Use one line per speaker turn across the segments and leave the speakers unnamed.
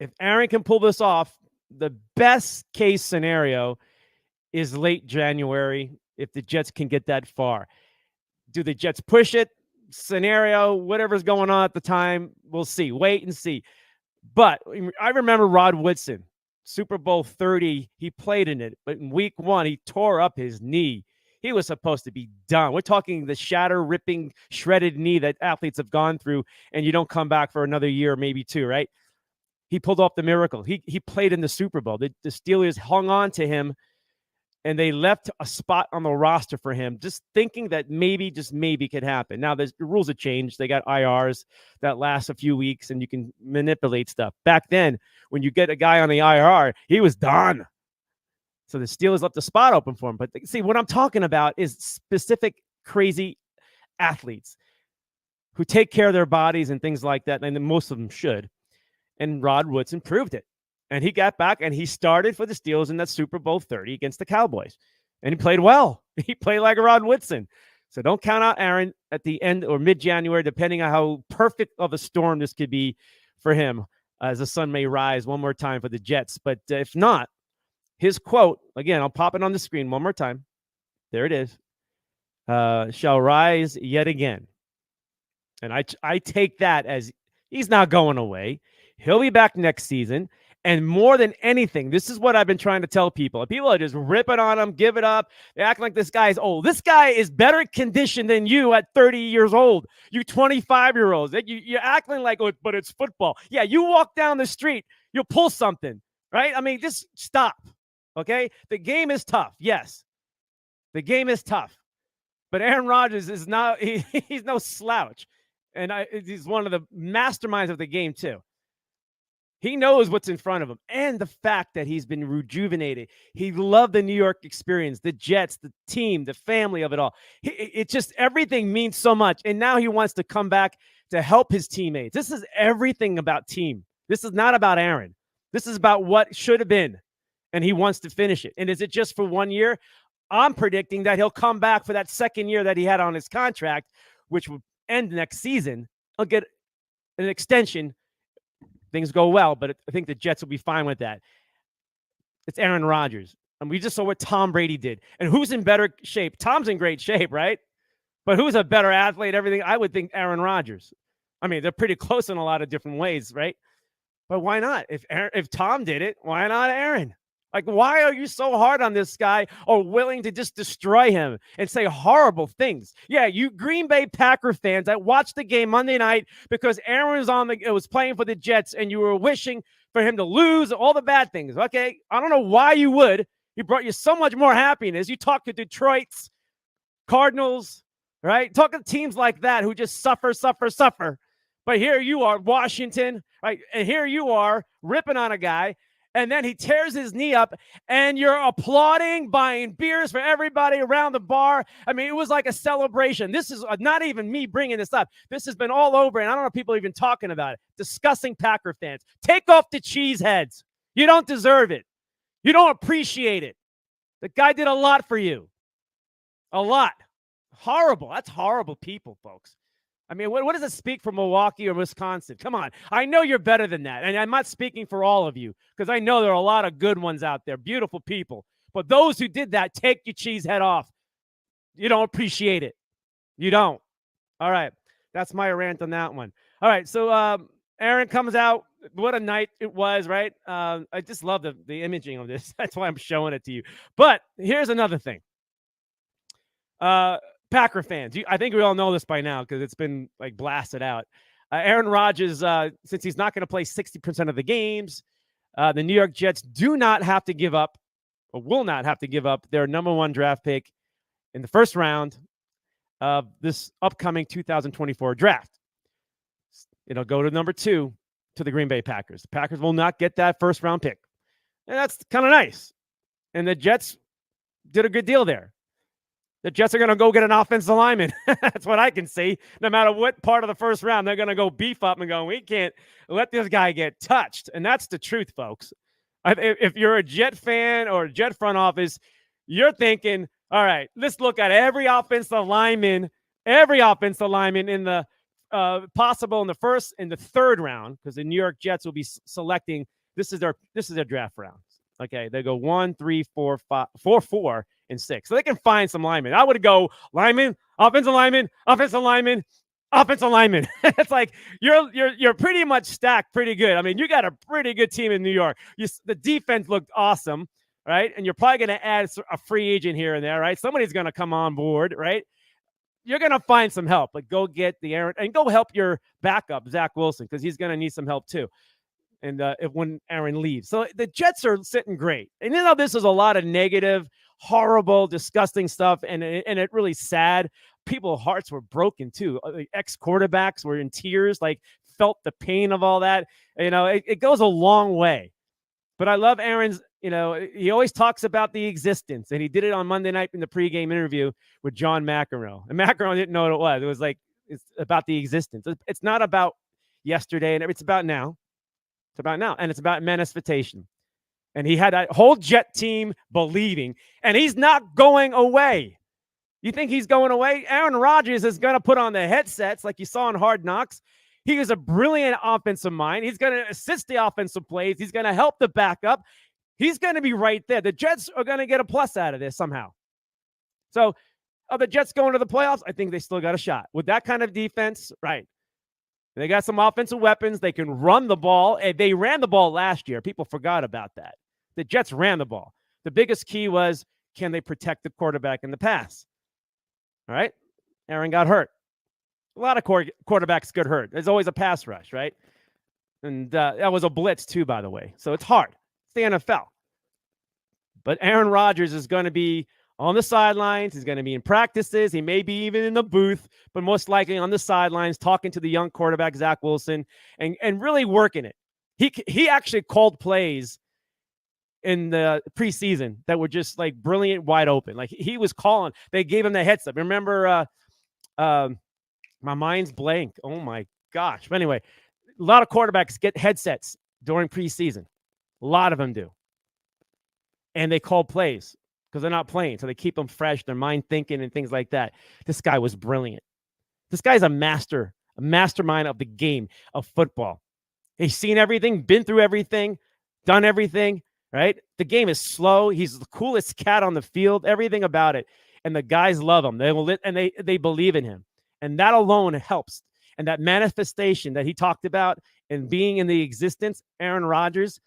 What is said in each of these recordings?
If Aaron can pull this off, the best case scenario is late January if the Jets can get that far. Do the Jets push it? Scenario, whatever's going on at the time, we'll see. Wait and see. But I remember Rod Woodson, Super Bowl 30, he played in it, but in week 1, he tore up his knee. He was supposed to be done. We're talking the shatter-ripping, shredded knee that athletes have gone through, and you don't come back for another year, maybe 2, right? He pulled off the miracle. He played in the Super Bowl. The Steelers hung on to him, and they left a spot on the roster for him, just thinking that maybe, just maybe, could happen. Now, the rules have changed. They got IRs that last a few weeks, and you can manipulate stuff. Back then, when you get a guy on the IR, he was done. So the Steelers left a spot open for him. But see, what I'm talking about is specific crazy athletes who take care of their bodies and things like that, and most of them should. And Rod Woodson proved it. And he got back and he started for the Steelers in that Super Bowl 30 against the Cowboys. And he played well. He played like a Rod Woodson. So don't count out Aaron at the end or mid-January, depending on how perfect of a storm this could be for him as the sun may rise one more time for the Jets. But if not, his quote, again, I'll pop it on the screen one more time. There it is. Shall rise yet again. And I take that as he's not going away. He'll be back next season. And more than anything, this is what I've been trying to tell people. People are just ripping on him, give it up. They act like this guy is old. This guy is better conditioned than you at 30 years old. You 25-year-olds. You're acting like, oh, but it's football. Yeah, you walk down the street, you'll pull something, right? I mean, just stop, okay? The game is tough, yes. The game is tough. But Aaron Rodgers is not, he's no slouch. And he's one of the masterminds of the game, too. He knows what's in front of him, and the fact that he's been rejuvenated. He loved the New York experience, the Jets, the team, the family of it all. It just, everything means so much. And now he wants to come back to help his teammates. This is everything about team. This is not about Aaron. This is about what should have been, and he wants to finish it. And is it just for 1 year? I'm predicting that he'll come back for that second year that he had on his contract, which will end next season. He'll get an extension. Things go well, but I think the Jets will be fine with that. It's Aaron Rodgers. And we just saw what Tom Brady did. And who's in better shape? Tom's in great shape, right? But who's a better athlete, everything? I would think Aaron Rodgers. I mean, they're pretty close in a lot of different ways, right? But why not? If Tom did it, why not Aaron? Like, why are you so hard on this guy or willing to just destroy him and say horrible things? Yeah, you Green Bay Packer fans that watched the game Monday night because Aaron was playing for the Jets and you were wishing for him to lose, all the bad things. Okay, I don't know why you would. He brought you so much more happiness. You talk to Detroit's, Cardinals, right? Talk to teams like that who just suffer. But here you are, Washington, right? And here you are ripping on a guy. And then he tears his knee up, and you're applauding, buying beers for everybody around the bar. I mean, it was like a celebration. This is not even me bringing this up. This has been all over, and I don't know if people are even talking about it. Disgusting Packer fans. Take off the cheese heads. You don't deserve it. You don't appreciate it. The guy did a lot for you. A lot. Horrible. That's horrible people, folks. I mean, what does it speak for Milwaukee or Wisconsin? Come on. I know you're better than that. And I'm not speaking for all of you because I know there are a lot of good ones out there, beautiful people. But those who did that, take your cheese head off. You don't appreciate it. You don't. All right. That's my rant on that one. All right. So Aaron comes out. What a night it was, right? I just love the imaging of this. That's why I'm showing it to you. But here's another thing. Packer fans, I think we all know this by now because it's been like blasted out. Aaron Rodgers, since he's not going to play 60% of the games, the New York Jets do not have to give up or will not have to give up their number 1 draft pick in the first round of this upcoming 2024 draft. It'll go to number 2 to the Green Bay Packers. The Packers will not get that first round pick. And that's kind of nice. And the Jets did a good deal there. The Jets are going to go get an offensive lineman. That's what I can see. No matter what part of the first round, they're going to go beef up and go, we can't let this guy get touched. And that's the truth, folks. If you're a Jet fan or a Jet front office, you're thinking, all right, let's look at every offensive lineman in the possible in the first and the third round, because the New York Jets will be selecting. This is their draft round. Okay, they go 1, 3, 4, 5, 4, 4, and 6. So they can find some linemen. I would go lineman, offensive lineman, offensive lineman, offensive lineman. It's like you're pretty much stacked pretty good. I mean, you got a pretty good team in New York. The defense looked awesome, right? And you're probably going to add a free agent here and there, right? Somebody's going to come on board, right? You're going to find some help, but go get the Aaron and go help your backup, Zach Wilson, because he's going to need some help too. And when Aaron leaves. So the Jets are sitting great. And this is a lot of negative, horrible, disgusting stuff. And it really sad. People's hearts were broken too. Ex-quarterbacks were in tears, like felt the pain of all that. It goes a long way. But I love Aaron's, he always talks about the existence. And he did it on Monday night in the pregame interview with John McEnroe. And McEnroe didn't know what it was. It was like, it's about the existence. It's not about yesterday, and it's about now. It's about now, and it's about manifestation. And he had that whole Jet team believing, and he's not going away. You think he's going away? Aaron Rodgers is going to put on the headsets like you saw in Hard Knocks. He is a brilliant offensive mind. He's going to assist the offensive plays. He's going to help the backup. He's going to be right there. The Jets are going to get a plus out of this somehow. So are the Jets going to the playoffs? I think they still got a shot. With that kind of defense, right. They got some offensive weapons. They can run the ball. And they ran the ball last year. People forgot about that. The Jets ran the ball. The biggest key was, can they protect the quarterback in the pass? All right. Aaron got hurt. A lot of quarterbacks get hurt. There's always a pass rush, right? And that was a blitz too, by the way. So it's hard. It's the NFL. But Aaron Rodgers is going to be on the sidelines. He's going to be in practices. He may be even in the booth, but most likely on the sidelines talking to the young quarterback, Zach Wilson, and really working it. He actually called plays in the preseason that were just like brilliant, wide open. Like he was calling. They gave him the heads up. Remember, my mind's blank. Oh, my gosh. But anyway, a lot of quarterbacks get headsets during preseason. A lot of them do. And they call plays because they're not playing. So they keep them fresh, their mind thinking and things like that. This guy was brilliant. This guy's a mastermind of the game of football. He's seen everything, been through everything, done everything, right? The game is slow. He's the coolest cat on the field, everything about it. And the guys love him. They believe in him. And that alone helps. And that manifestation that he talked about and being in the existence, Aaron Rodgers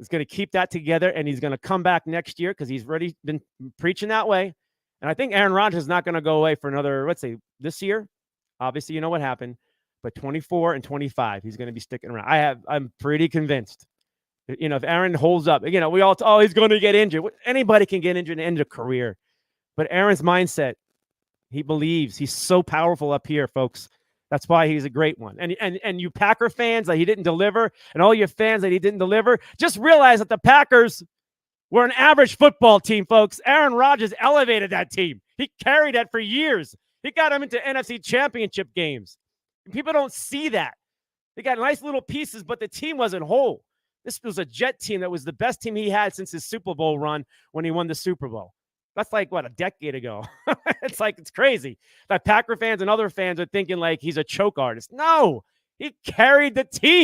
is going to keep that together, and he's going to come back next year because he's already been preaching that way. And I think Aaron Rodgers is not going to go away for another, let's say, this year. Obviously, you know what happened. But 24 and 25, he's going to be sticking around. I'm pretty convinced. If Aaron holds up, we all, he's going to get injured. Anybody can get injured and end a career. But Aaron's mindset, he believes. He's so powerful up here, folks. That's why he's a great one. And you Packer fans that he didn't deliver, and all your fans that he didn't deliver, just realize that the Packers were an average football team, folks. Aaron Rodgers elevated that team. He carried that for years. He got them into NFC championship games. People don't see that. They got nice little pieces, but the team wasn't whole. This was a Jet team that was the best team he had since his Super Bowl run when he won the Super Bowl. That's like, a decade ago. It's crazy that Packer fans and other fans are thinking like he's a choke artist. No, he carried the team.